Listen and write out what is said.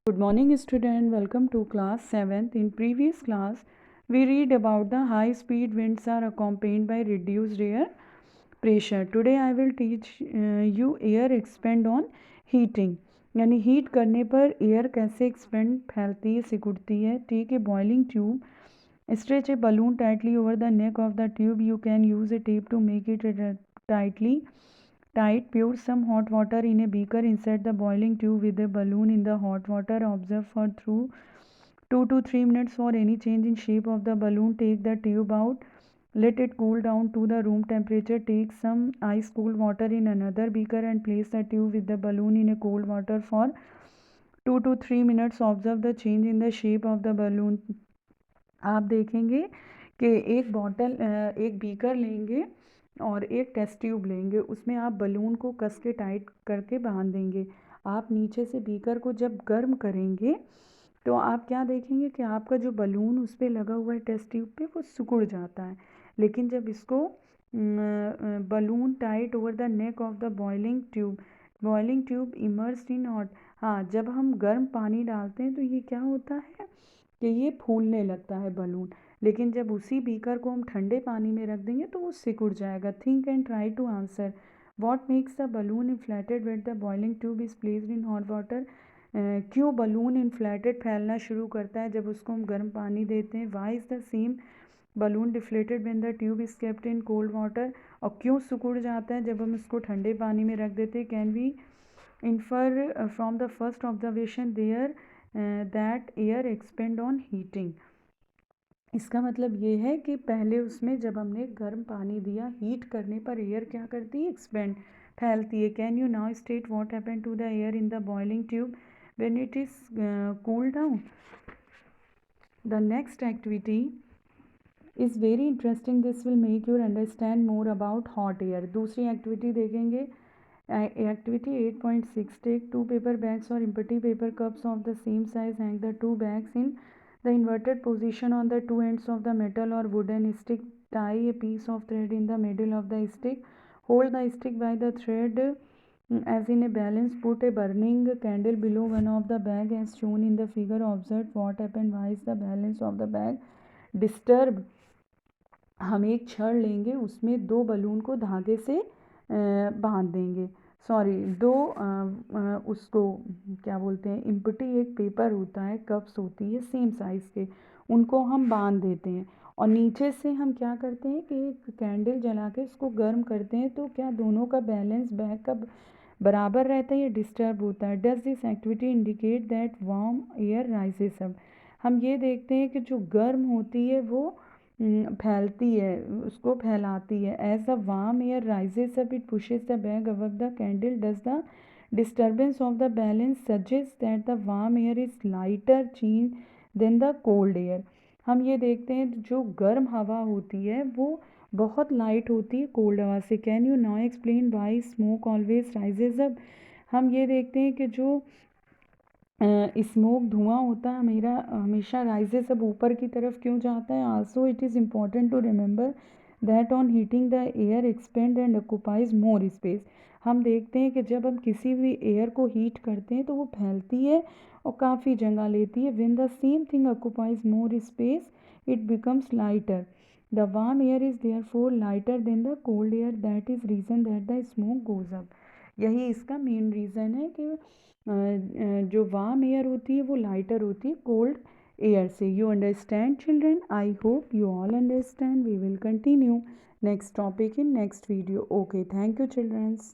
Good morning student, welcome to class 7th. In previous class we read about the high speed winds are accompanied by reduced air pressure. Today I will teach you air expand on heating, यानी heat करने पर air कैसे expand फैलती है, सिकुड़ती है. ठीक है. Boiling tube, stretch a balloon tightly over the neck of the tube. You can use a tape to make it tightly tight. Pour some hot water in a beaker. Insert the boiling tube with the balloon in the hot water. Observe for through 2 to 3 minutes for any change in shape of the balloon. Take the tube out. Let it cool down to the room temperature. Take some ice cool water in another beaker and place the tube with the balloon in a cold water for 2 to 3 minutes. Observe the change in the shape of the balloon. आप देखेंगे कि एक beaker लेंगे और एक test tube लेंगे, उसमें आप बलून को कस के टाइट करके बांध देंगे. आप नीचे से बीकर को जब गर्म करेंगे तो आप क्या देखेंगे कि आपका जो बलून उस पर लगा हुआ है टेस्ट ट्यूब पे वो सिकुड़ जाता है. लेकिन जब इसको balloon tight over the neck of the boiling tube immersed in hot. हाँ, जब हम गर्म पानी डालते हैं तो ये क्या होता है कि ये फूलने लगता है बलून. लेकिन जब उसी बीकर को हम ठंडे पानी में रख देंगे तो वो सिकुड़ जाएगा. Think and try to answer. What makes the balloon inflated when the boiling tube is placed in hot water. क्यों बलून इन्फ्लेटेड फैलना शुरू करता है जब उसको हम गर्म पानी देते हैं. Why is the same balloon deflated when the tube is kept in cold water. और क्यों सिकुड़ जाता है जब हम इसको ठंडे पानी में रख देते हैं. Can we infer from the first observation there that air expand on heating. इसका मतलब ये है कि पहले उसमें जब हमने गर्म पानी दिया, हीट करने पर एयर क्या करती है, एक्सपेंड, फैलती है. Can you now state what happened to the air in the boiling tube when it is cool down. The next activity is very interesting. This will make you understand more about hot air. दूसरी activity देखेंगे. Activity 8.6. Take 2 paper bags or empty paper cups of the same size. Hang the 2 bags in the inverted position on the 2 ends of the metal or wooden stick. Tie a piece of thread in the middle of the stick. Hold the stick by the thread as in a balance. Put a burning candle below one of the bag as shown in the figure. Observe what happened. Why is the balance of the bag disturbed. हम एक छड़ लेंगे, उसमें 2 balloon को धागे से बांध देंगे. उसको क्या बोलते हैं, इम्पटी एक पेपर होता है, कप्स होती है सेम साइज़ के, उनको हम बांध देते हैं. और नीचे से हम क्या करते हैं कि एक कैंडल जला के उसको गर्म करते हैं. तो क्या दोनों का बैलेंस बैग का बराबर रहता है या डिस्टर्ब होता है. Does this activity indicate that warm air rises up. हम ये देखते हैं कि जो गर्म होती है वो फैलती है, उसको फैलाती है. As the warm air rises up it pushes the bag above the candle. Does the disturbance of the balance suggest that the warm air is lighter change than the cold air. हम ये देखते हैं जो गर्म हवा होती है वो बहुत लाइट होती है कोल्ड हवा से. Can you now explain why smoke always rises up. हम ये देखते हैं कि जो स्मोक धुआं होता है हमेशा राइजेस सब ऊपर की तरफ क्यों जाता है. Also it is important to remember that on heating the air expand and occupies more space. हम देखते हैं कि जब हम किसी भी एयर को हीट करते हैं तो वो फैलती है और काफ़ी जगह लेती है. When the same thing occupies more space it becomes lighter. The warm air is therefore lighter than the cold air. That is reason that the smoke goes up. यही इसका मेन रीज़न है कि जो वार्म एयर होती है वो lighter होती है कोल्ड एयर से. You understand children. I hope you all understand. We will continue next topic in next video. Okay, thank you children's.